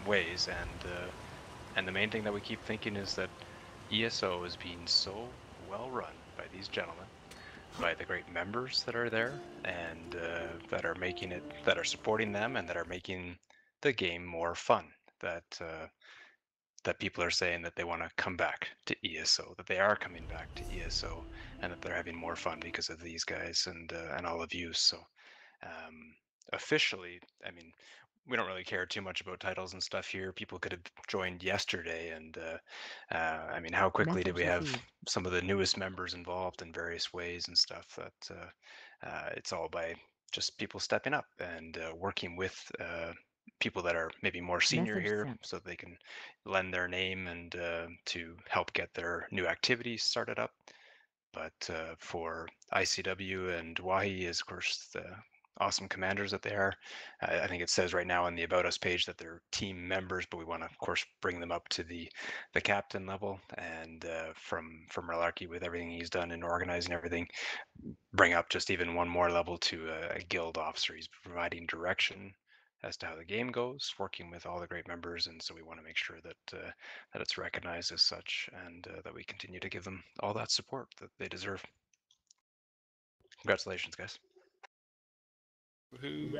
ways, and the main thing that we keep thinking is that ESO is being so well run by these gentlemen, by the great members that are there, and that are supporting them, and that are making the game more fun. That people are saying that they want to come back to ESO, that they are coming back to ESO, and that they're having more fun because of these guys and all of you. So officially, I mean, we don't really care too much about titles and stuff here. People could have joined yesterday, and I mean, how quickly did we have some of the newest members involved in various ways and stuff? That it's all by just people stepping up and working with people that are maybe more senior here, so they can lend their name and to help get their new activities started up. But for ICW and Wahi is, of course, the awesome commanders that they are. I think it says right now on the About Us page that they're team members, but we want to, of course, bring them up to the captain level. And from Malarkey, with everything he's done in organizing everything, bring up just even one more level to a guild officer. He's providing direction as to how the game goes, working with all the great members, and so we want to make sure that that it's recognized as such, and that we continue to give them all that support that they deserve. Congratulations, guys. With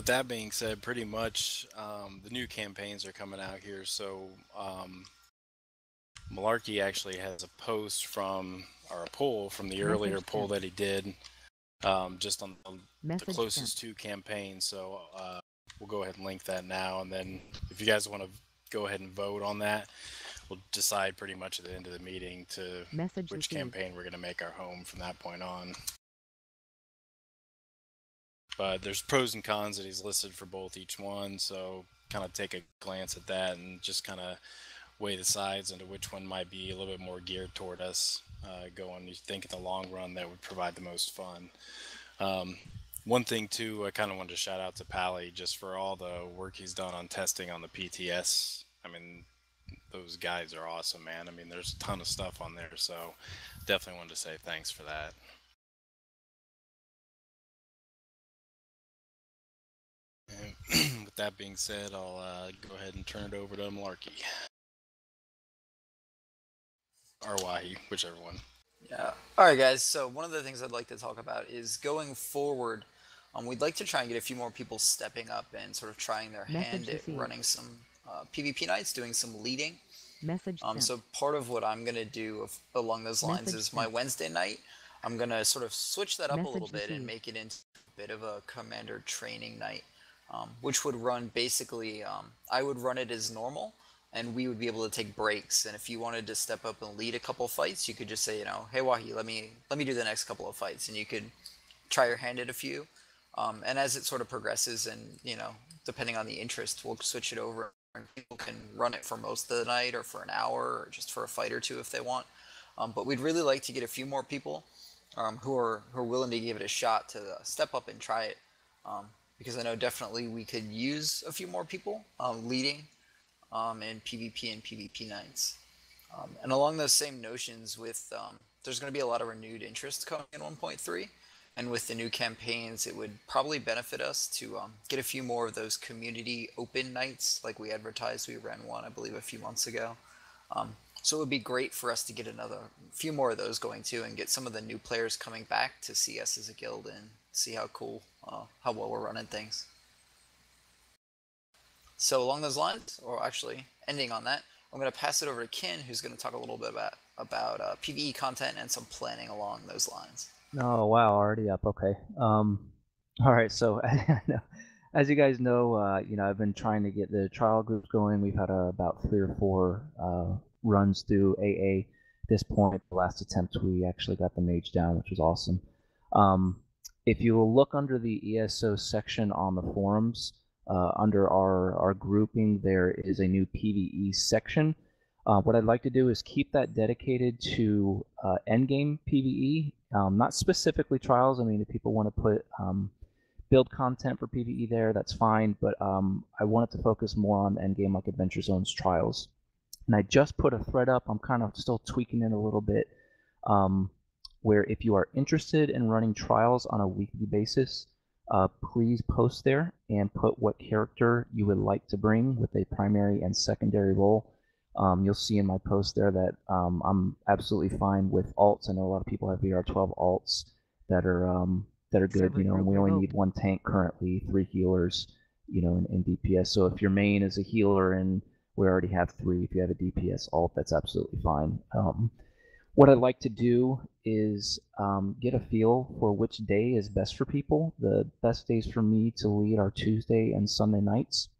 that being said, pretty much the new campaigns are coming out here. So Malarkey actually has a post from, or a poll from the earlier poll that he did, just on the closest two campaigns. So we'll go ahead and link that now, and then if you guys want to go ahead and vote on that, we'll decide pretty much at the end of the meeting to which campaign we're going to make our home from that point on. But there's pros and cons that he's listed for both each one, so kind of take a glance at that and just kind of weigh the sides into which one might be a little bit more geared toward us going. You think in the long run that would provide the most fun. One thing too, I kind of wanted to shout out to Pally just for all the work he's done on testing on the PTS. I mean, those guys are awesome, man. I mean, there's a ton of stuff on there, so definitely wanted to say thanks for that. And with that being said, I'll go ahead and turn it over to Malarkey. Or Wahi, whichever one. Yeah. All right, guys. So one of the things I'd like to talk about is going forward. We'd like to try and get a few more people stepping up and sort of trying their hand at running some PvP nights, doing some leading. So part of what I'm going to do along those lines is my Wednesday night, I'm going to sort of switch that up a little bit and make it into a bit of a commander training night, which would run basically, I would run it as normal, and we would be able to take breaks. And if you wanted to step up and lead a couple fights, you could just say, you know, hey Wahi, let me do the next couple of fights, and you could try your hand at a few. And as it sort of progresses, and you know, depending on the interest, we'll switch it over, and people can run it for most of the night, or for an hour, or just for a fight or two if they want. But we'd really like to get a few more people who are willing to give it a shot to step up and try it, because I know definitely we could use a few more people leading in PvP and PvP nights. And along those same notions, with there's going to be a lot of renewed interest coming in 1.3, and with the new campaigns, it would probably benefit us to get a few more of those community open nights like we advertised. We ran one, I believe, a few months ago. So it would be great for us to get another few more of those going too, and get some of the new players coming back to see us as a guild and see how cool, how well we're running things. So along those lines, or actually ending on that, I'm going to pass it over to Ken, who's going to talk a little bit about PvE content and some planning along those lines. Oh wow, already up. Okay. All right. So as you guys know, you know, I've been trying to get the trial groups going. We've had about 3 or 4 runs through AA. At this point, the last attempt, we actually got the mage down, which was awesome. If you will look under the ESO section on the forums, under our grouping, there is a new PvE section. What I'd like to do is keep that dedicated to endgame PvE, not specifically trials. I mean, if people want to put build content for PvE there, that's fine, but I want it to focus more on endgame, like Adventure Zones trials. And I just put a thread up. I'm kind of still tweaking it a little bit, where if you are interested in running trials on a weekly basis, please post there and put what character you would like to bring with a primary and secondary role. You'll see in my post there that I'm absolutely fine with alts. I know a lot of people have VR12 alts that are good. You know, and we only need 1 tank currently, 3 healers, you know, in DPS. So if your main is a healer and we already have 3, if you have a DPS alt, that's absolutely fine. What I'd like to do is get a feel for which day is best for people. The best days for me to lead are Tuesday and Sunday nights.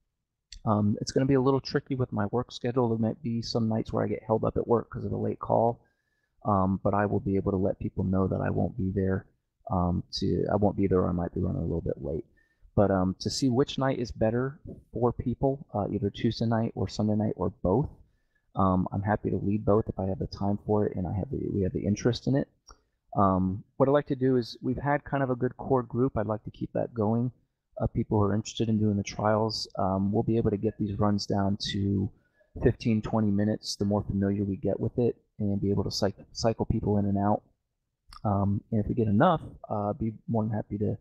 It's going to be a little tricky with my work schedule. There might be some nights where I get held up at work because of a late call, but I will be able to let people know that I won't be there. I won't be there, or I might be running a little bit late. But to see which night is better for people, either Tuesday night or Sunday night or both, I'm happy to lead both if I have the time for it and we have the interest in it. What I'd like to do is, we've had kind of a good core group. I'd like to keep that going. People who are interested in doing the trials, we'll be able to get these runs down to 15, 20 minutes, the more familiar we get with it, and be able to cycle people in and out. And if we get enough, I'd be more than happy to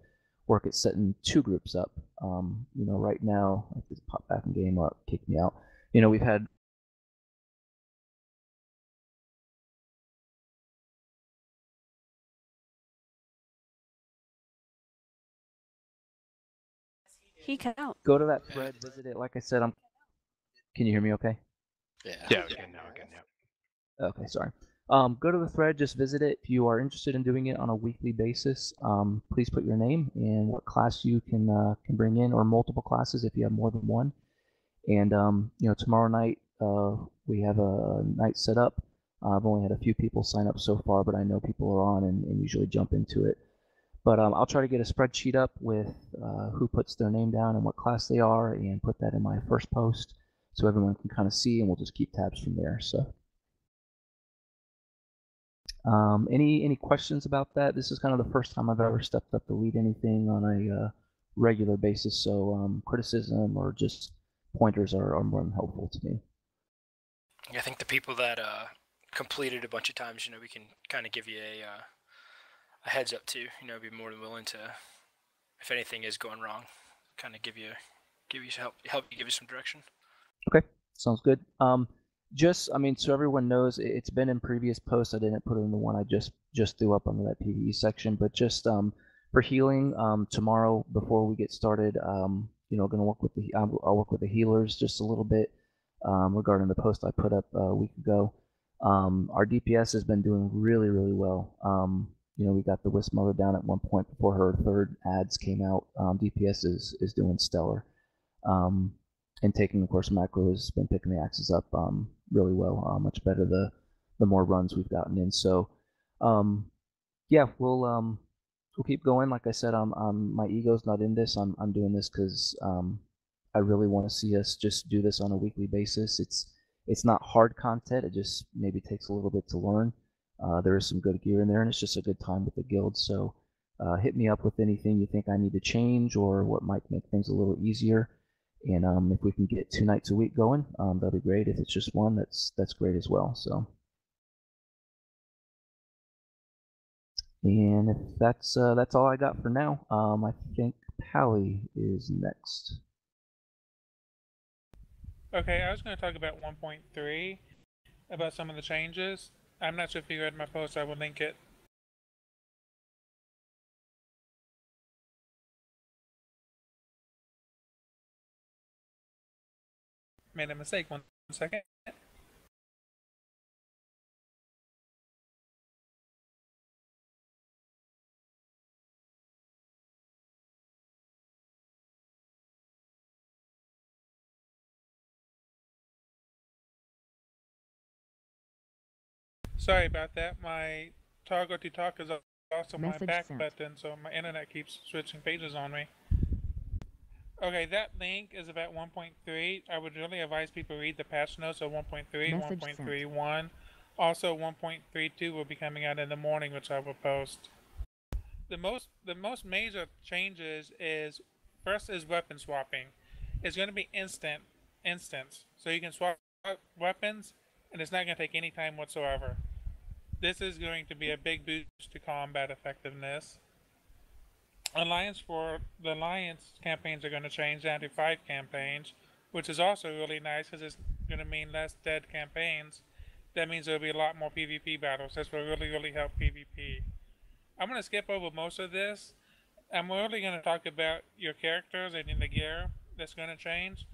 work at setting 2 groups up. You know, right now, I have to pop back in game up, kick me out. You know, we've had He cut out. Go to that thread, visit it. Like I said, Can you hear me okay? Yeah, we can now again, yeah. Okay, sorry. Go to the thread, just visit it. If you are interested in doing it on a weekly basis, please put your name and what class you can bring in, or multiple classes if you have more than one. And you know, tomorrow night we have a night set up. I've only had a few people sign up so far, but I know people are on and usually jump into it. But I'll try to get a spreadsheet up with who puts their name down and what class they are, and put that in my first post so everyone can kind of see, and we'll just keep tabs from there. So, any questions about that? This is kind of the first time I've ever stepped up to lead anything on a regular basis, so criticism or just pointers are more than helpful to me. I think the people that completed a bunch of times, you know, we can kind of give you a heads up too. You know, be more than willing to, if anything is going wrong, kind of give you help you, give you some direction. Okay, sounds good. Just, I mean, so everyone knows, it's been in previous posts. I didn't put it in the one I just threw up under that PvE section, but just for healing, tomorrow before we get started, you know, gonna work with I'll work with the healers just a little bit regarding the post I put up a week ago. Our DPS has been doing really, really well. You know, we got the Wisp Mother down at one point before her 3rd ads came out. DPS is doing stellar. And taking, of course, macro has been picking the axes up really well, much better the more runs we've gotten in. So, yeah, we'll keep going. Like I said, my ego's not in this. I'm doing this because I really want to see us just do this on a weekly basis. It's not hard content. It just maybe takes a little bit to learn. There is some good gear in there, and it's just a good time with the guild. So hit me up with anything you think I need to change or what might make things a little easier. And if we can get 2 nights a week going, that'd be great. If it's just 1, that's great as well. So, and if that's all I got for now. I think Pally is next. Okay, I was going to talk about 1.3, about some of the changes. I'm not sure if you read my post. I will link it. Made a mistake. 1 second. Sorry about that. My toggle to talk is also my back button, so my internet keeps switching pages on me. Okay, that link is about 1.3. I would really advise people read the patch notes of 1.3, 1.31. Also, 1.32 will be coming out in the morning, which I will post. The most major changes is, first is weapon swapping. It's going to be instance, so you can swap weapons, and it's not going to take any time whatsoever. This is going to be a big boost to combat effectiveness. the Alliance campaigns are going to change down to 5 campaigns, which is also really nice because it's going to mean less dead campaigns. That means there'll be a lot more PvP battles. This will really, really help PvP. I'm going to skip over most of this. I'm really going to talk about your characters and in the gear that's going to change.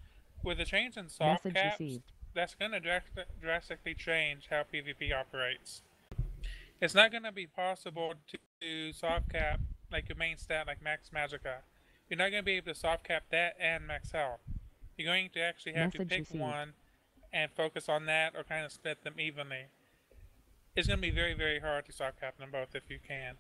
With the change in soft caps, that's going to drastically change how PvP operates. It's not going to be possible to soft cap like your main stat like max magicka. You're not going to be able to soft cap that and max health. You're going to actually have to pick one and focus on that or kind of split them evenly. It's going to be very, very hard to soft cap them both if you can.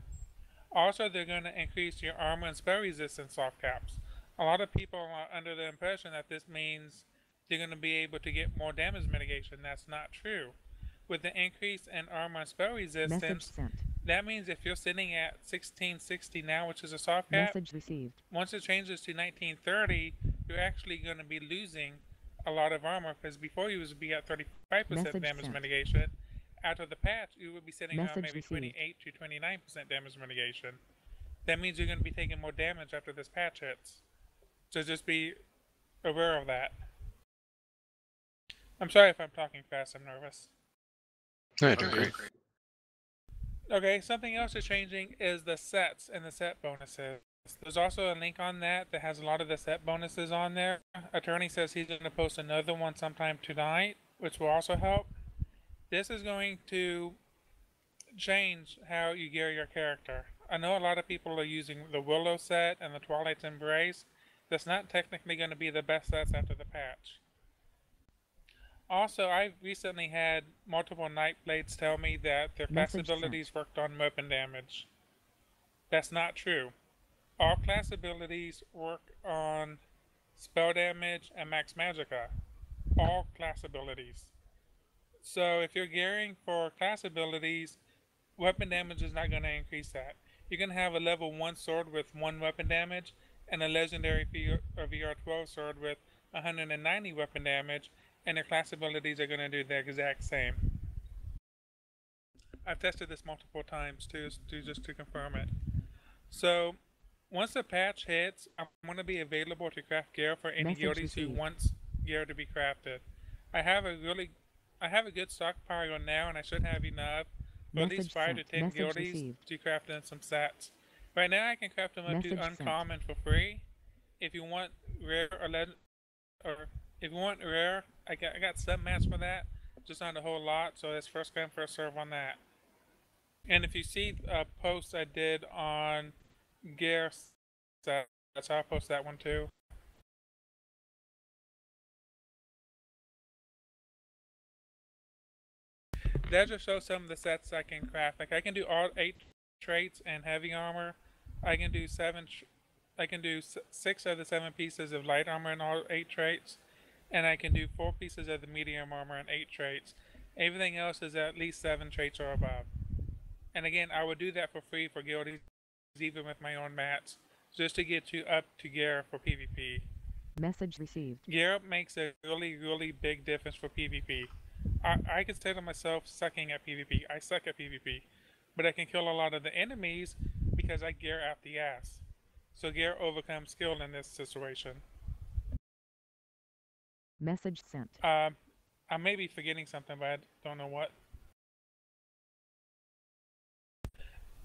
Also, they're going to increase your armor and spell resistance soft caps. A lot of people are under the impression that this means they're going to be able to get more damage mitigation. That's not true. With the increase in armor and spell resistance, that means if you're sitting at 1660 now, which is a soft cap, once it changes to 1930, you're actually going to be losing a lot of armor because before you would be at 35% damage mitigation. After the patch, you would be sitting around maybe 28 to 29% damage mitigation. That means you're going to be taking more damage after this patch hits. So just be aware of that. I'm sorry if I'm talking fast, I'm nervous. No, you're doing great. Okay, something else that's changing is the sets and the set bonuses. There's also a link on that has a lot of the set bonuses on there. Attorney says he's going to post another one sometime tonight, which will also help. This is going to change how you gear your character. I know a lot of people are using the Willow set and the Twilight's Embrace. That's not technically going to be the best sets after the patch. Also, I recently had multiple Nightblades tell me that their class abilities worked on weapon damage. That's not true. All class abilities work on spell damage and max magicka. All class abilities. So if you're gearing for class abilities, weapon damage is not going to increase that. You're going to have a level 1 sword with 1 weapon damage and a legendary VR12 sword with 190 weapon damage, and their class abilities are going to do the exact same. I've tested this multiple times too, just to confirm it. So once the patch hits, I'm going to be available to craft gear for any guildies who wants gear to be crafted. I have a good stockpile now, and I should have enough for at least 5 to 10 guildies to craft in some sets. Right now, I can craft them up to uncommon for free. If you want rare or legend, or if you want rare, I got some mats for that, just not a whole lot. So it's first come first serve on that. And if you see a post I did on gear set, that's how I post that one too. That just shows some of the sets I can craft. Like I can do all 8 traits and heavy armor. I can do 6 of the 7 pieces of light armor in all 8 traits, and I can do 4 pieces of the medium armor in 8 traits. Everything else is at least 7 traits or above. And again, I would do that for free for guildies, even with my own mats, just to get you up to gear for PvP. Message received. Gear makes a really, really big difference for PvP. I consider myself sucking at PvP. I suck at PvP, but I can kill a lot of the enemies because I gear out the ass. So gear overcomes skill in this situation. Message sent. I may be forgetting something, but I don't know what.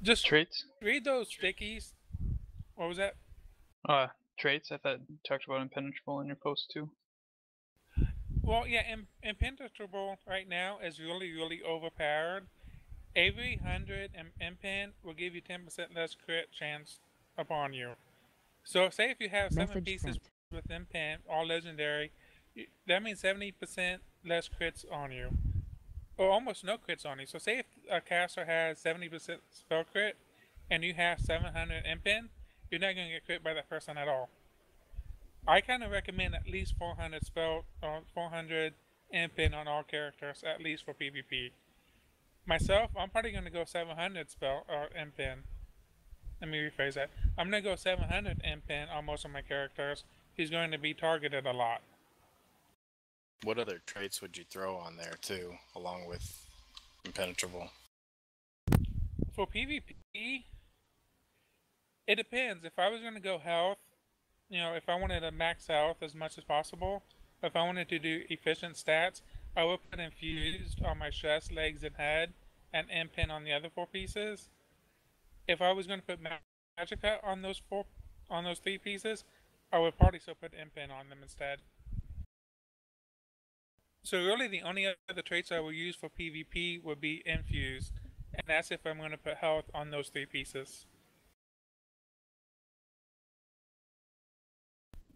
Just traits. Read those stickies. What was that? Traits. I thought you talked about impenetrable in your post too. Well, yeah, impenetrable right now is really, really overpowered. Every 100 impen will give you 10% less crit chance upon you. So say if you have 7 pieces with impen, all legendary, that means 70% less crits on you. Or almost no crits on you. So say if a caster has 70% spell crit and you have 700 impen, you're not going to get crit by that person at all. I kind of recommend at least 400 spell or 400 impen on all characters, at least for PvP. Myself, I'm probably going to go 700 spell or impen. Let me rephrase that. I'm going to go 700 impen on most of my characters. He's going to be targeted a lot. What other traits would you throw on there too, along with impenetrable? For PvP, It depends. If I was going to go health, if I wanted to max health as much as possible, if I wanted to do efficient stats, I would put infused on my chest, legs, and head, and impen on the other 4 pieces. If I was going to put magic cut on those 3 pieces, I would probably still put impen on them instead. So really the only other traits I will use for PvP would be infused, and that's if I'm going to put health on those 3 pieces.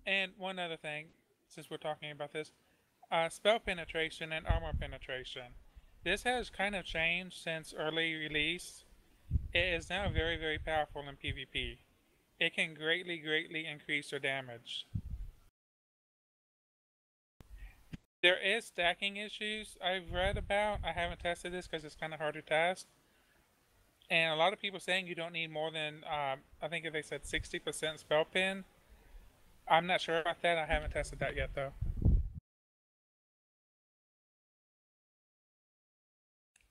And one other thing, since we're talking about this, spell penetration and armor penetration. This has kind of changed since early release. It is now very, very powerful in PvP. It can greatly increase your damage. There is stacking issues I've read about. I haven't tested this because it's kind of hard to test. And a lot of people saying you don't need more than, I think they said 60% spell pen. I'm not sure about that. I haven't tested that yet, though.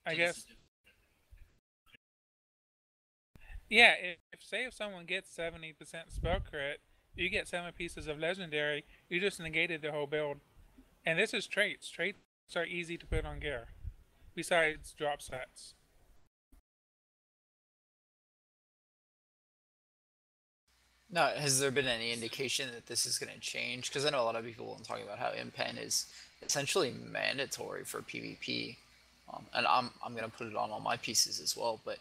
I guess. Yeah, if someone gets 70% spell crit, you get 7 pieces of legendary, you just negated their whole build. And this is traits. Traits are easy to put on gear, besides drop sets. Now, has there been any indication that this is going to change? Because I know a lot of people are talking about how impen is essentially mandatory for PvP, and I'm going to put it on all my pieces as well. But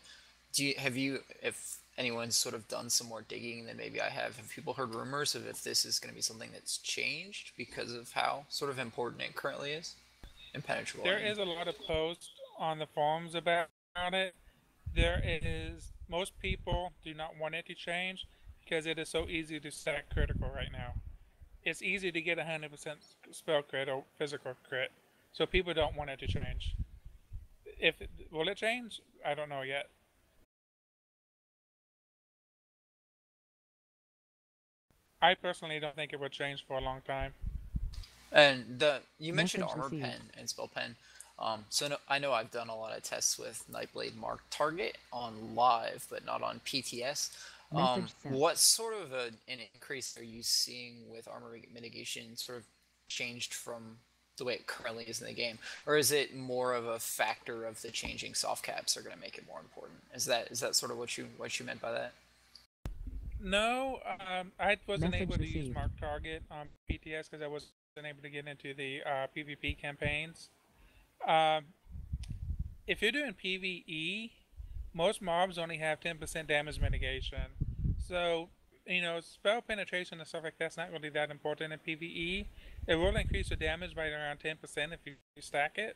if anyone's sort of done some more digging than maybe I have people heard rumors of if this is going to be something that's changed because of how sort of important it currently is? Impenetrable. There is a lot of posts on the forums about it. Most people do not want it to change because it is so easy to stack critical right now. It's easy to get 100% spell crit or physical crit, so people don't want it to change. Will it change? I don't know yet. I personally don't think it would change for a long time. And you mentioned armor pen and spell pen. I know I've done a lot of tests with Nightblade Mark Target on live, but not on PTS. What sort of an increase are you seeing with armor mitigation sort of changed from the way it currently is in the game? Or is it more of a factor of the changing soft caps are going to make it more important? Is that sort of what you meant by that? No, I wasn't able to use Mark Target on PTS because I wasn't able to get into the PvP campaigns. If you're doing PvE, most mobs only have 10% damage mitigation. So, spell penetration and stuff like that's not really that important in PvE. It will increase your damage by around 10% if you stack it.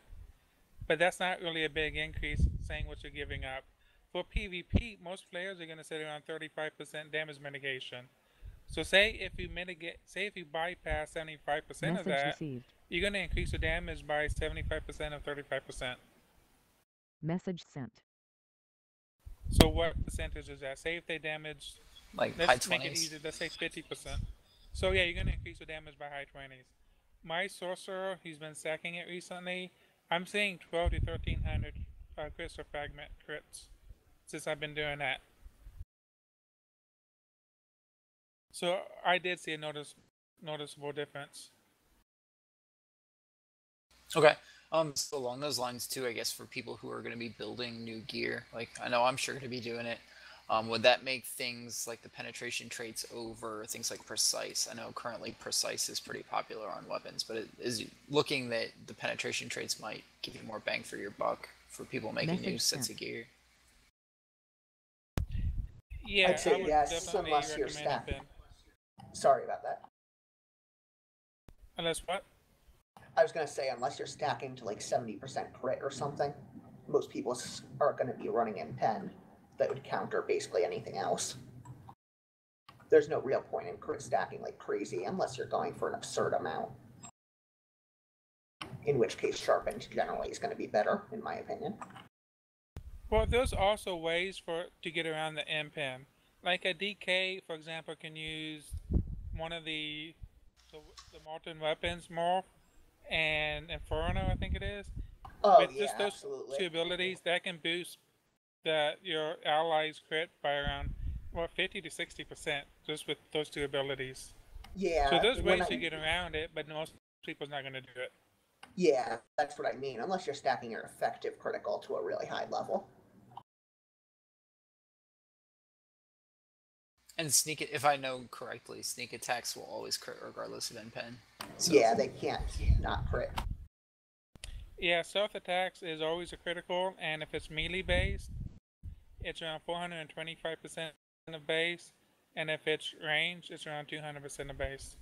But that's not really a big increase saying what you're giving up. For PvP, most players are going to set around 35% damage mitigation. So say if you bypass 75% of that, you're going to increase the damage by 75% of 35%. Message sent. So what percentage is that? Say if they damage, like let's high 20s. Make it easy. Let's say 50%. So yeah, you're going to increase the damage by high 20s. My sorcerer, he's been stacking it recently. I'm seeing 12 to 1300 crystal fragment crits since I've been doing that. So I did see a noticeable difference. Okay. So along those lines too, I guess for people who are going to be building new gear, like I know I'm sure going to be doing it, would that make things like the penetration traits over things like precise? I know currently precise is pretty popular on weapons, but it is looking that the penetration traits might give you more bang for your buck for people making new sets of gear. Yeah, I'd say yes, unless you're stacking. Sorry about that. Unless what? I was going to say, unless you're stacking to like 70% crit or something, most people are going to be running in pen that would counter basically anything else. There's no real point in crit stacking like crazy unless you're going for an absurd amount. In which case, sharpened generally is going to be better, in my opinion. Well, there's also ways to get around the impen. Like a DK, for example, can use one of the molten weapons morph and Inferno, I think it is. Oh, but yeah, just those absolutely. two abilities that can boost your allies' crit by around what, 50 to 60% just with those two abilities. Yeah. So there's ways to get around it, but most people's not going to do it. Yeah, that's what I mean. Unless you're stacking your effective critical to a really high level. And if I know correctly, sneak attacks will always crit regardless of NPen. So. Yeah, they can't not crit. Yeah, stealth attacks is always a critical, and if it's melee based, it's around 425% of base, and if it's range, it's around 200% of base.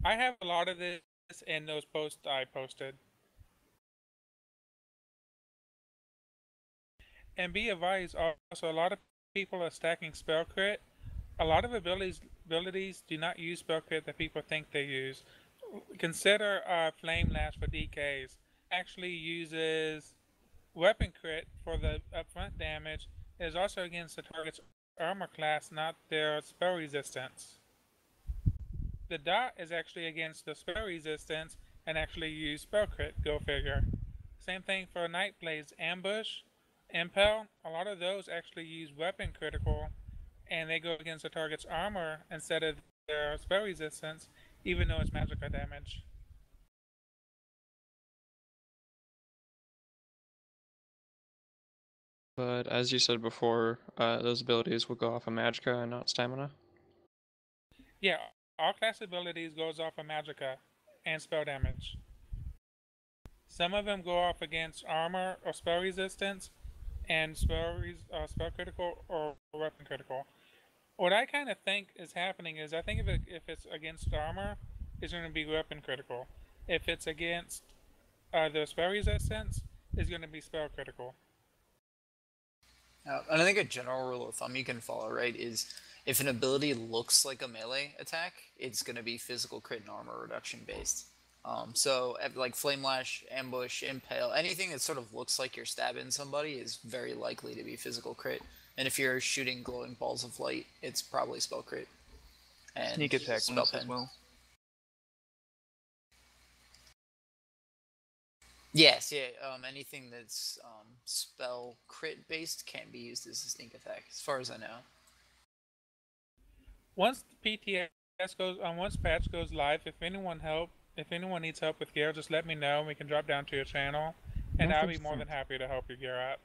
I have a lot of this in those posts I posted. And be advised, also a lot of people are stacking spell crit. A lot of abilities do not use spell crit that people think they use. Consider Flame Lash for DKs. Actually uses weapon crit for the upfront damage. It is also against the target's armor class, not their spell resistance. The dot is actually against the spell resistance and actually use spell crit, go figure. Same thing for Nightblade's Ambush, Impel. A lot of those actually use weapon critical and they go against the target's armor instead of their spell resistance, even though it's magical damage. But as you said before, those abilities will go off of Magicka and not Stamina? Yeah, all class abilities goes off of Magicka and spell damage. Some of them go off against armor or spell resistance and spell critical or weapon critical. What I kind of think is happening is I think if it's against armor, it's going to be weapon critical. If it's against the spell resistance, it's going to be spell critical. And I think a general rule of thumb you can follow, right, is if an ability looks like a melee attack, it's going to be physical crit and armor reduction based. So like Flame Lash, Ambush, Impale, anything that sort of looks like you're stabbing somebody is very likely to be physical crit. And if you're shooting glowing balls of light, it's probably spell crit. And sneak attack spell pen as well. Yes, yeah. Anything that's spell crit based can't be used as a sneak attack, as far as I know. Once PTS goes once patch goes live, if anyone needs help with gear, just let me know and we can drop down to your channel, and I'll be more than happy to help you gear up.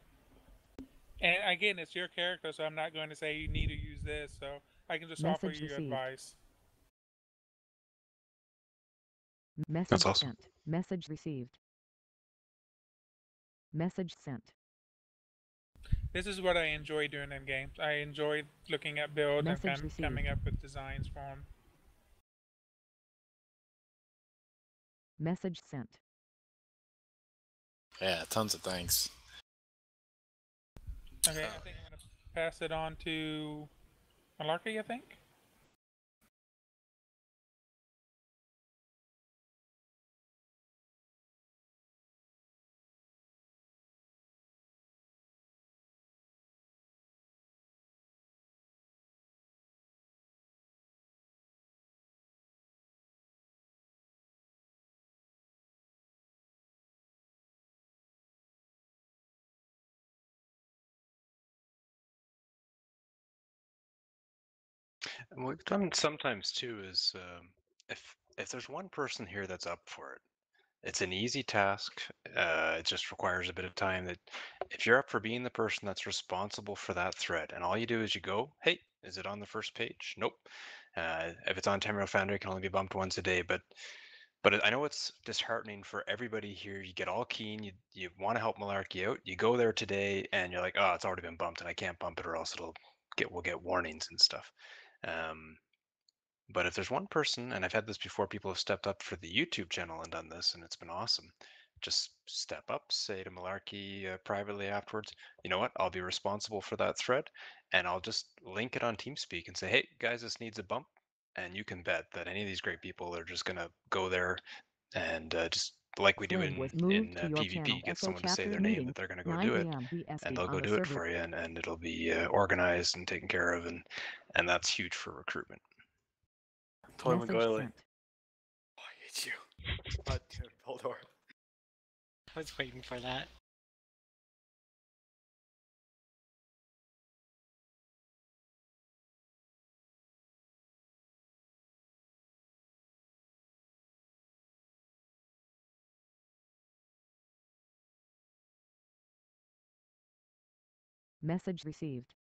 And again, it's your character, so I'm not going to say you need to use this, so I can just offer you advice. Message That's awesome. sent. Message received. Message sent. This is what I enjoy doing in games. I enjoy looking at builds and coming up with designs for them. Message sent. Yeah, tons of thanks. Okay, I think I'm going to pass it on to Malarkey, I think. And what we've done sometimes too is if there's one person here that's up for it, it's an easy task. It just requires a bit of time. That if you're up for being the person that's responsible for that thread, and all you do is you go, hey, is it on the first page? Nope. If it's on Tamriel Foundry, it can only be bumped once a day. But I know it's disheartening for everybody here. You get all keen. You want to help Malarkey out. You go there today, and you're like, oh, it's already been bumped, and I can't bump it, or else we'll get warnings and stuff. But if there's one person, and I've had this before, people have stepped up for the YouTube channel and done this, and it's been awesome. Just step up, say to Malarkey privately afterwards, you know what, I'll be responsible for that thread, and I'll just link it on TeamSpeak and say, hey, guys, this needs a bump. And you can bet that any of these great people are just going to go there and just like we do in PvP, get someone to say their name that they're going to go do it, and they'll go do it for you, and it'll be organized and taken care of, and that's huge for recruitment. Toy McGoily. Oh, I hate you. Hold on. I was waiting for that. Message received.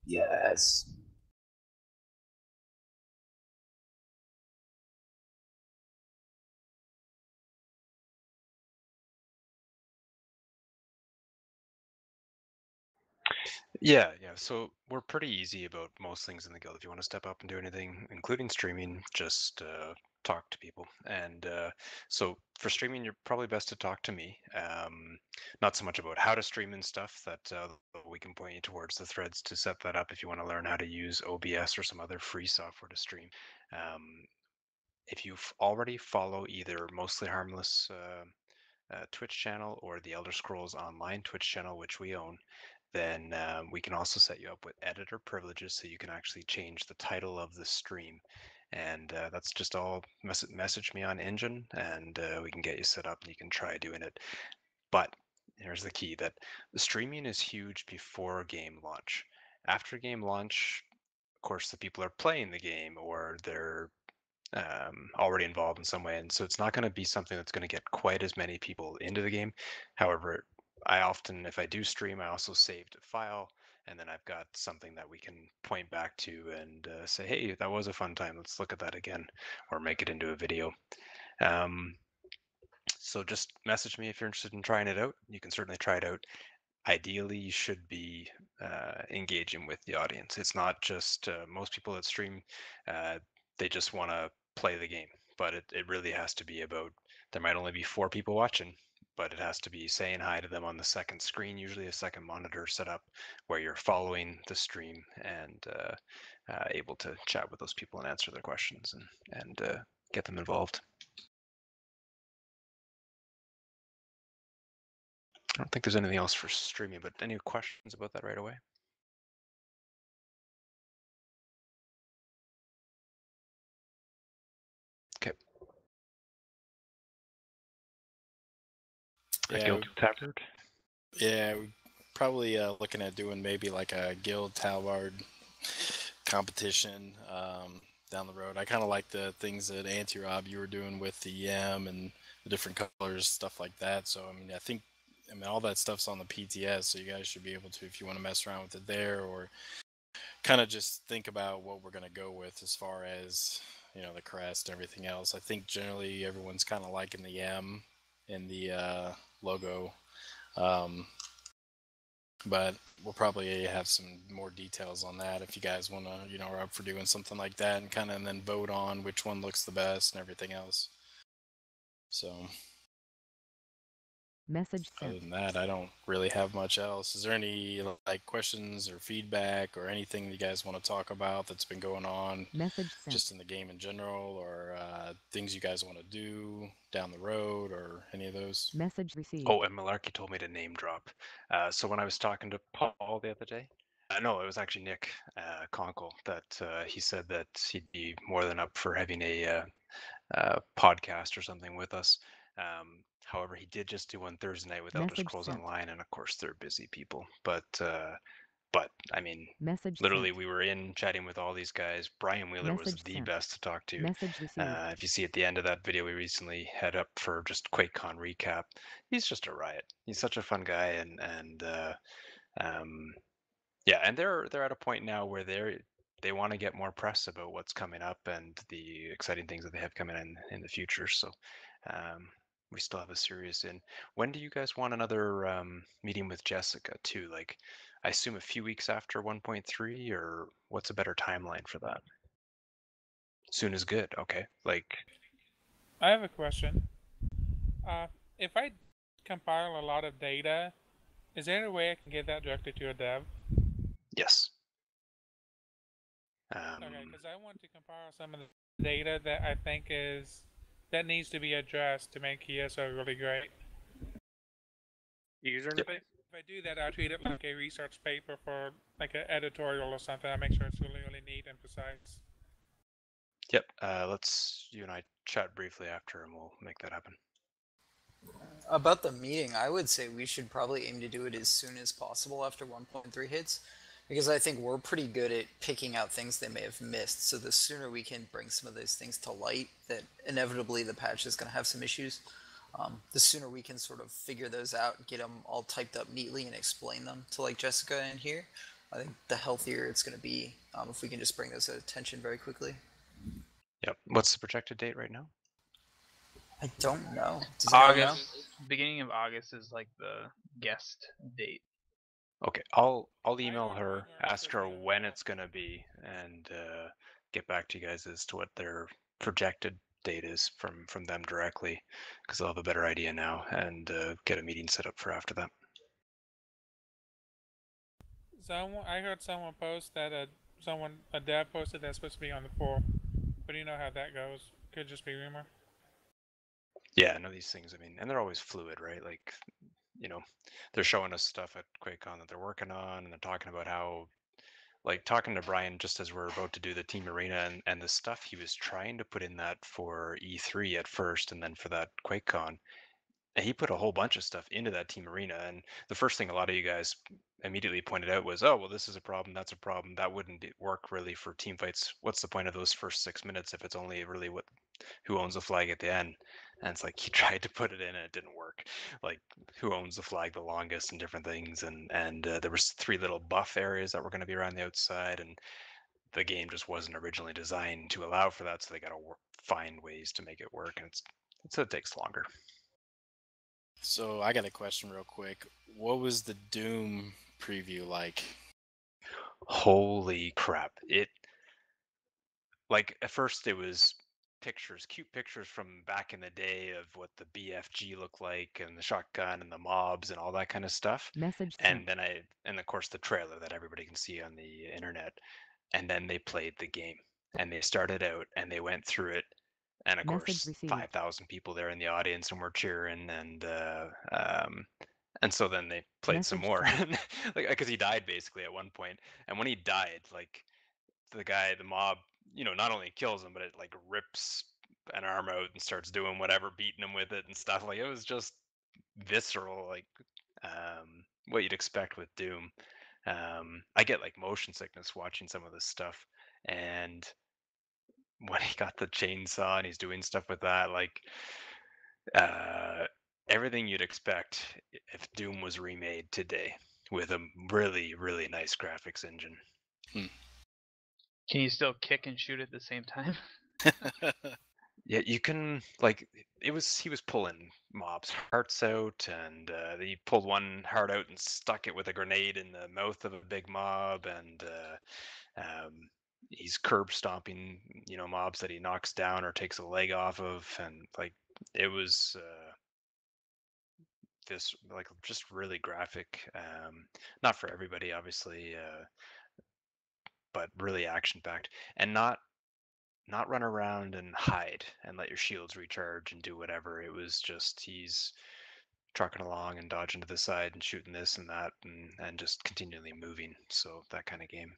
Yes. Yeah, so we're pretty easy about most things in the guild. If you want to step up and do anything, including streaming, just talk to people. And so for streaming, you're probably best to talk to me. Not so much about how to stream and stuff, that we can point you towards the threads to set that up if you want to learn how to use OBS or some other free software to stream. If you already follow either Mostly Harmless Twitch channel or the Elder Scrolls Online Twitch channel, which we own, then we can also set you up with editor privileges so you can actually change the title of the stream. And that's just all message me on Engine, and we can get you set up and you can try doing it. But here's the key, that the streaming is huge before game launch. After game launch, of course, the people are playing the game or they're already involved in some way, and so it's not going to be something that's going to get quite as many people into the game. However, I often, if I do stream, I also saved a file, and then I've got something that we can point back to and say, hey, that was a fun time, let's look at that again, or make it into a video. So just message me if you're interested in trying it out. You can certainly try it out. Ideally, you should be engaging with the audience. It's not just most people that stream, they just want to play the game, but it really has to be about, there might only be 4 people watching, but it has to be saying hi to them on the second screen, usually a second monitor set up where you're following the stream and able to chat with those people and answer their questions and get them involved. I don't think there's anything else for streaming, but any questions about that right away? Okay. Yeah, Guild tabard. Yeah, we probably looking at doing maybe like a guild tabard competition down the road. I kind of like the things that Anti-Rob you were doing with the EM and the different colors, stuff like that. So I mean, all that stuff's on the PTS, so you guys should be able to, if you want to mess around with it there, or kind of just think about what we're going to go with as far as, the crest and everything else. I think generally everyone's kind of liking the M and the logo. But we'll probably have some more details on that if you guys want to, are up for doing something like that, and then vote on which one looks the best and everything else. So Message sent. Other than that, I don't really have much else. Is there any questions or feedback or anything you guys want to talk about that's been going on? Message sent. Just in the game in general, or things you guys want to do down the road, or any of those? Message received. Oh, and Malarkey told me to name drop. So when I was talking to Paul the other day, no, it was actually Nick Conkle, that he said that he'd be more than up for having a podcast or something with us. However, he did just do one Thursday night with Elder Scrolls Online, and of course they're busy people. But I mean, literally, we were in chatting with all these guys. Brian Wheeler was the best to talk to. If you see at the end of that video we recently had up for just QuakeCon recap, he's just a riot. He's such a fun guy, and yeah, and they're at a point now where they want to get more press about what's coming up and the exciting things that they have coming in the future. So we still have a serious in. When do you guys want another meeting with Jessica too? Like, I assume a few weeks after 1.3, or what's a better timeline for that? Soon is good. Okay. Like, I have a question. If I compile a lot of data, is there a way I can get that directly to a dev? Yes. Okay, because I want to compile some of the data that I think that needs to be addressed to make ESO really great. User interface? If I do that, I'll treat it like a research paper for like an editorial or something. I make sure it's really, really neat and precise. Yep. You and I chat briefly after, and we'll make that happen. About the meeting, I would say we should probably aim to do it as soon as possible after 1.3 hits, because I think we're pretty good at picking out things they may have missed. So the sooner we can bring some of those things to light, that inevitably the patch is going to have some issues, the sooner we can sort of figure those out, get them all typed up neatly and explain them to like Jessica in here, I think the healthier it's going to be if we can just bring those to attention very quickly. Yep. What's the projected date right now? I don't know. Does anyone know? Beginning of August is like the guest date. Okay, I'll email her, ask her when it's gonna be, and get back to you guys as to what their projected date is from them directly, because they'll have a better idea now, and get a meeting set up for after that. I heard someone post that a dev posted that's supposed to be on the 4th, but you know how that goes. Could just be rumor. Yeah, I know these things. I mean, and they're always fluid, right? Like, you know, they're showing us stuff at QuakeCon that they're working on, and they're talking about how, like, talking to Brian just as we're about to do the team arena and the stuff he was trying to put in that for E3 at first, and then for that QuakeCon. And he put a whole bunch of stuff into that team arena, and the first thing a lot of you guys immediately pointed out was, oh, well, this is a problem, that's a problem, that wouldn't work really for team fights. What's the point of those first 6 minutes if it's only really who owns the flag at the end? And it's like he tried to put it in and it didn't work. Like, who owns the flag the longest and different things, and there was 3 little buff areas that were going to be around the outside, and the game just wasn't originally designed to allow for that, so they got to find ways to make it work, and it takes longer. So I got a question real quick. What was the Doom preview like? Holy crap. Like, at first it was cute pictures from back in the day of what the BFG looked like and the shotgun and the mobs and all that kind of stuff. Message and sent. then and of course the trailer that everybody can see on the internet. And then they played the game and they started out and they went through it. And of Message course, received. 5,000 people there in the audience and were cheering, and so then they played some Message more, sent. like, because he died basically at one point. And when he died, like, the mob, not only kills him, but it like rips an arm out and starts doing whatever, beating him with it and stuff. Like, it was just visceral, like, what you'd expect with Doom. I get like motion sickness watching some of this stuff, and when he got the chainsaw and he's doing stuff with that, like, everything you'd expect if Doom was remade today with a really, really nice graphics engine. Can you still kick and shoot at the same time? Yeah, you can, like, he was pulling mobs' hearts out, and he pulled one heart out and stuck it with a grenade in the mouth of a big mob, and he's curb stomping, mobs that he knocks down or takes a leg off of, and like, it was this, like, just really graphic, not for everybody obviously, but really action packed, and not run around and hide and let your shields recharge and do whatever. It was just he's trucking along and dodging to the side and shooting this and that, and just continually moving. So that kind of game.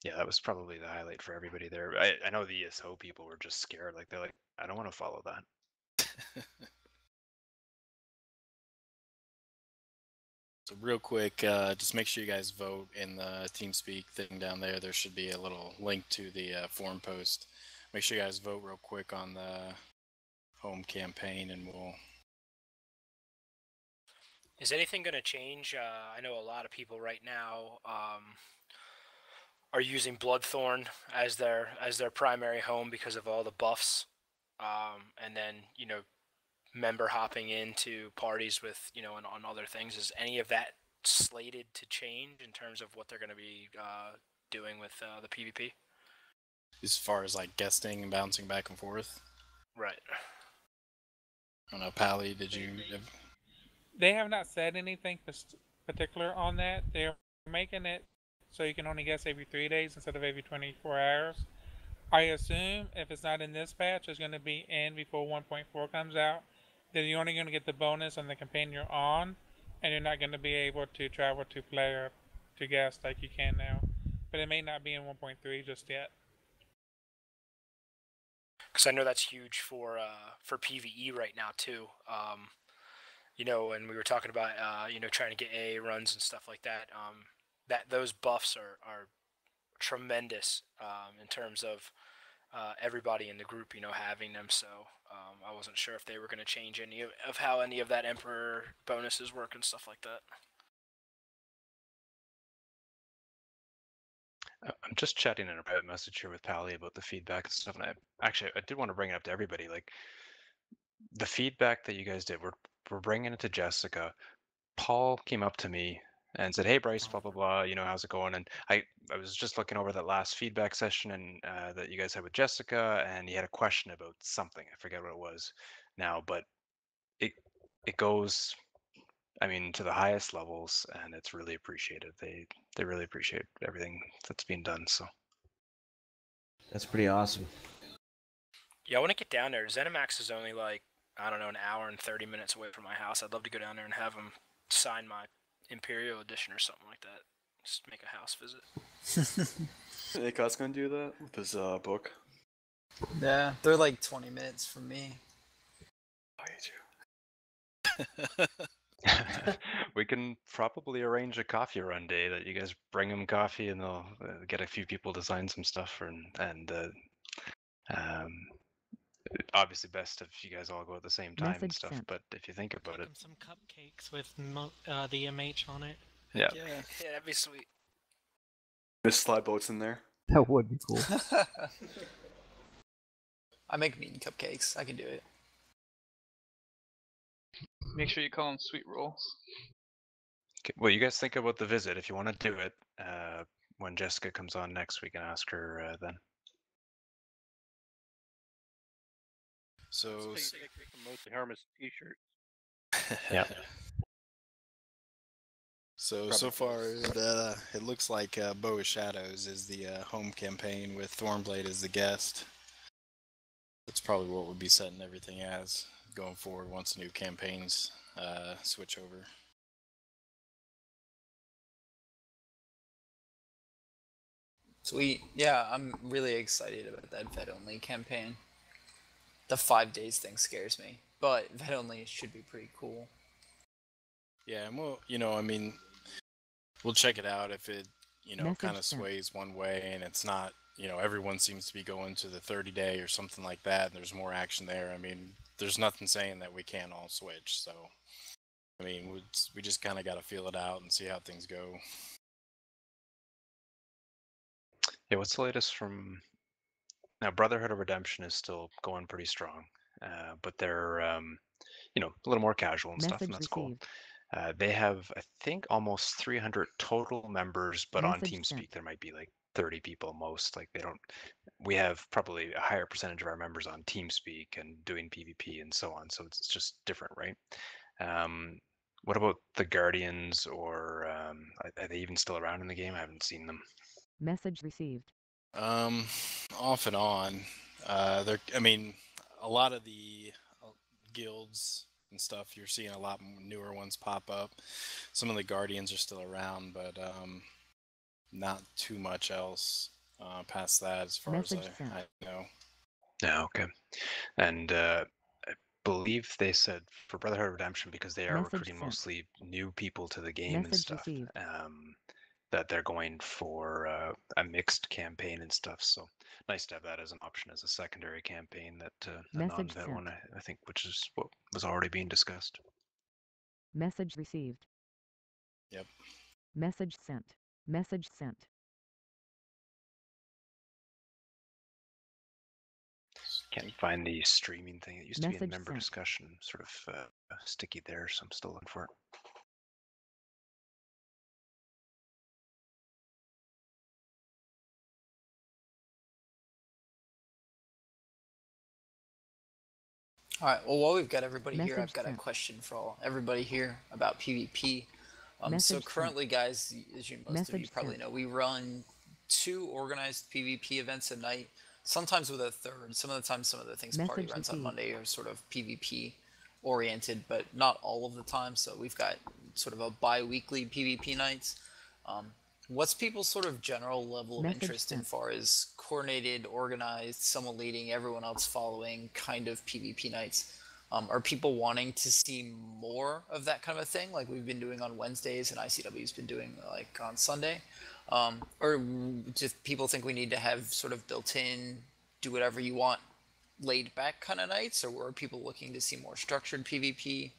Yeah, that was probably the highlight for everybody there. I know the ESO people were just scared. Like, they're like, I don't want to follow that. So real quick, just make sure you guys vote in the TeamSpeak thing down there. There should be a little link to the forum post. Make sure you guys vote real quick on the home campaign, and we'll... Is anything going to change? I know a lot of people right now are using Bloodthorn as their primary home because of all the buffs, and then member hopping into parties with and on other things. Is any of that slated to change in terms of what they're going to be doing with the PvP? As far as like guesting and bouncing back and forth? Right. I don't know, Pally, did you... They have not said anything particular on that. They're making it so you can only guess every 3 days instead of every 24 hours. I assume if it's not in this patch, it's going to be in before 1.4 comes out. Then you're only going to get the bonus on the campaign you're on, and you're not going to be able to travel to player to guest like you can now. But it may not be in 1.3 just yet. Because I know that's huge for PvE right now too. And we were talking about trying to get AA runs and stuff like that. That those buffs are tremendous in terms of everybody in the group having them. So I wasn't sure if they were going to change any of how any of that Emperor bonuses work and stuff like that. I'm just chatting in a private message here with Pally about the feedback and stuff, and I did want to bring it up to everybody. Like the feedback that you guys did, we're bringing it to Jessica. Paul came up to me and said, "Hey Bryce, blah blah blah. How's it going?" And I was just looking over that last feedback session and that you guys had with Jessica, and he had a question about something. I forget what it was now, but it goes, I mean, to the highest levels, and it's really appreciated. They really appreciate everything that's being done. So that's pretty awesome. Yeah, I want to get down there. ZeniMax is only like, I don't know, an hour and 30 minutes away from my house. I'd love to go down there and have them sign my Imperial Edition or something like that. Just make a house visit. Akot's gonna do that with his book. Yeah, they're like 20 minutes from me. We can probably arrange a coffee run day that you guys bring them coffee and they'll get a few people to sign some stuff and obviously best if you guys all go at the same time and stuff. But if you think about it, some cupcakes with the MH on it. Yeah, that'd be sweet. There's slide boats in there. That would be cool. I make mean cupcakes. I can do it. Make sure you call them sweet rolls. Okay, well, you guys think about the visit. If you want to do it, when Jessica comes on next, we can ask her then. So Mostly-Harmless t-shirt. Yeah. So far, it looks like Bow of Shadows is the home campaign with Thornblade as the guest. That's probably what we'll be setting everything as going forward once the new campaigns switch over. Sweet. Yeah, I'm really excited about that vet-only campaign. The 5 days thing scares me, but vet-only should be pretty cool. Yeah, and we'll check it out if it, kind of sways one way and it's not, everyone seems to be going to the 30-day or something like that, and there's more action there. I mean, there's nothing saying that we can't all switch, so, we just kind of got to feel it out and see how things go. Yeah, what's the latest from... Now, Brotherhood of Redemption is still going pretty strong, but they're, a little more casual and stuff, and that's cool. They have, I think, almost 300 total members, but on TeamSpeak there might be like 30 people most. Like we have probably a higher percentage of our members on TeamSpeak and doing PvP and so on. So it's just different, right? What about the Guardians, or are they even still around in the game? I haven't seen them. Message received. Off and on. A lot of the guilds and stuff, you're seeing a lot newer ones pop up. Some of the Guardians are still around, but not too much else past that as far as I know. Yeah, okay. And I believe they said for Brotherhood of Redemption, because they are recruiting mostly new people to the game and stuff, that they're going for a mixed campaign and stuff. So nice to have that as an option as a secondary campaign, that the non-vet one, I think, which is what was already being discussed. Message received. Yep. Message sent. Message sent. Can't find the streaming thing. It used to be in member discussion, sort of sticky there, so I'm still looking for it. All right. Well, while we've got everybody here, I've got a question for everybody here about PvP. So currently, guys, as most of you probably know, we run 2 organized PvP events a night. sometimes with a third. Some of the time, some of the things party Message runs on received. Monday are sort of PvP oriented, but not all of the time. So we've got sort of a bi-weekly PvP nights. What's people's sort of general level of Message interest in sent. far as coordinated, organized, someone leading, everyone else following kind of PvP nights? Are people wanting to see more of that kind of a thing, like we've been doing on Wednesdays and ICW's been doing like on Sunday? Or just people think we need to have sort of built-in, do whatever you want, laid-back kind of nights, or are people looking to see more structured PvP?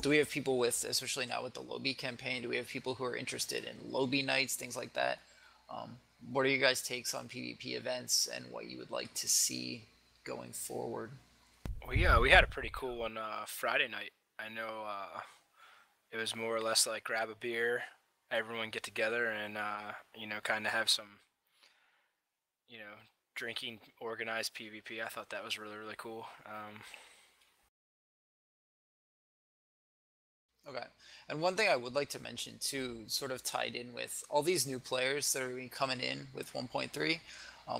Do we have people with, especially now with the Lobby campaign, do we have people who are interested in Lobby nights, things like that? What are your guys' takes on PvP events and what you would like to see going forward? Well, yeah, we had a pretty cool one Friday night. I know it was more or less like grab a beer, everyone get together, and you know, kind of have some, you know, drinking organized PvP. I thought that was really cool. Okay. And one thing I would like to mention too, sort of tied in with all these new players that are going to be coming in with 1.3,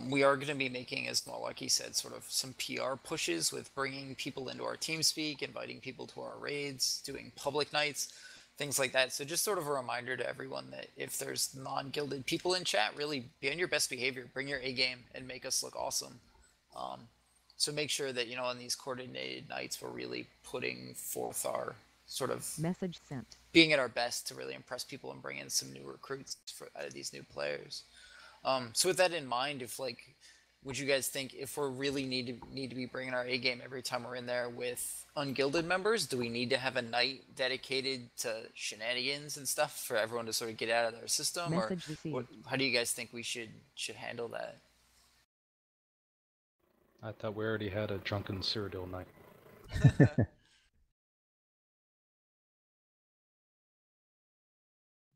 we are going to be making, as Malarkey said, sort of some PR pushes with bringing people into our TeamSpeak, inviting people to our raids, doing public nights, things like that. So just sort of a reminder to everyone that if there's non-guilded people in chat, really be on your best behavior, bring your A game and make us look awesome. So make sure that, you know, on these coordinated nights, we're really putting forth our sort of Message sent. being at our best to really impress people and bring in some new recruits out of these new players. So with that in mind, if like, would you guys think if we're really need to be bringing our A game every time we're in there with ungilded members, do we need to have a night dedicated to shenanigans and stuff for everyone to sort of get out of their system? Message or received. what, how do you guys think we should handle that? I thought we already had a drunken Cyrodiil night.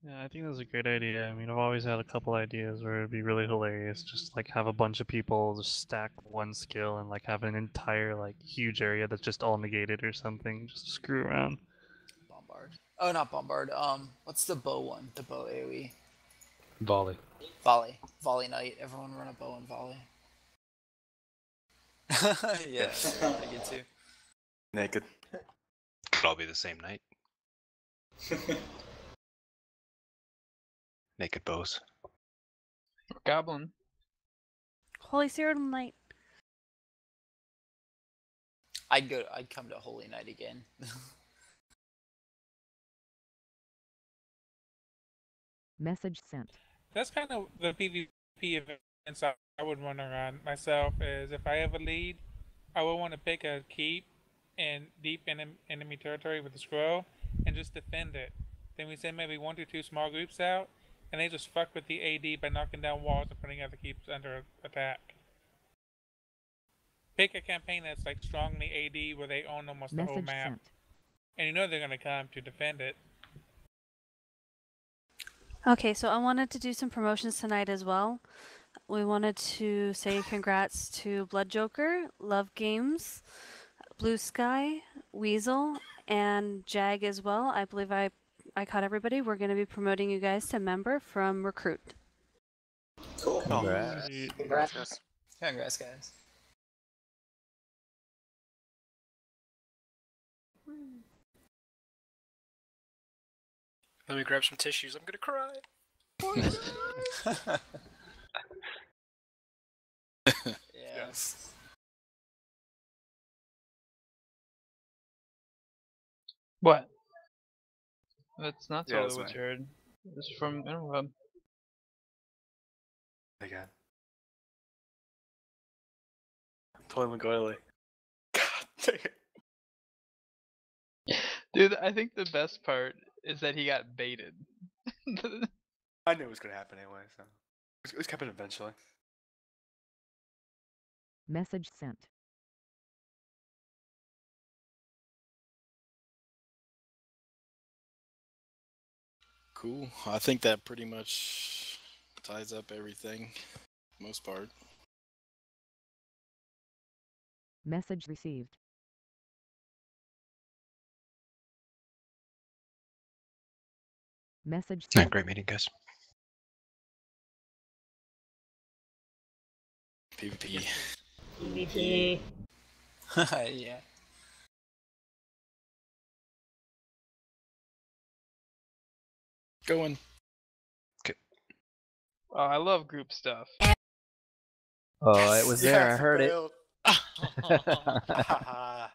Yeah, I think that's a great idea. I mean, I've always had a couple ideas where it'd be really hilarious, just like have a bunch of people just stack one skill and like have an entire like huge area that's just all negated or something, just to screw around. Bombard. Oh, not Bombard. What's the bow one? The bow AoE. Volley. Volley. Volley night. Everyone run a bow and volley. Yeah, I get too. Naked. Could all be the same night. Naked bows. Goblin. Holy Cyrodiil Night. I'd come to Holy Night again. Message sent. That's kind of the PvP events I would want to run myself. Is if I have a lead, I would want to pick a keep in deep enemy territory with a scroll and just defend it. Then we send maybe 1 to 2 small groups out, and they just fuck with the AD by knocking down walls and putting other keeps under attack. Pick a campaign that's like strongly AD where they own almost the whole Message map. sent. And you know they're going to come to defend it. Okay, so I wanted to do some promotions tonight as well. We wanted to say congrats to Blood Joker, Love Games, Blue Sky, Weasel, and Jag as well. I believe I caught everybody. We're going to be promoting you guys to member from Recruit. Cool. Congrats. Congrats. Congrats, guys. Let me grab some tissues. I'm gonna cry. Yes. What? That's not Yeah, totally that's what me. you heard. It's from Interweb. Again. Totally McGoily. God dang it. Dude, I think the best part is that he got baited. I knew it was gonna happen anyway, so it was happening eventually. Message sent. Cool. I think that pretty much ties up everything, most part. Message received. Message Yeah, sent. great meeting, guys. PvP. PvP. Yeah. Going. Oh, I love group stuff. Oh, it was there. I heard it. Haha.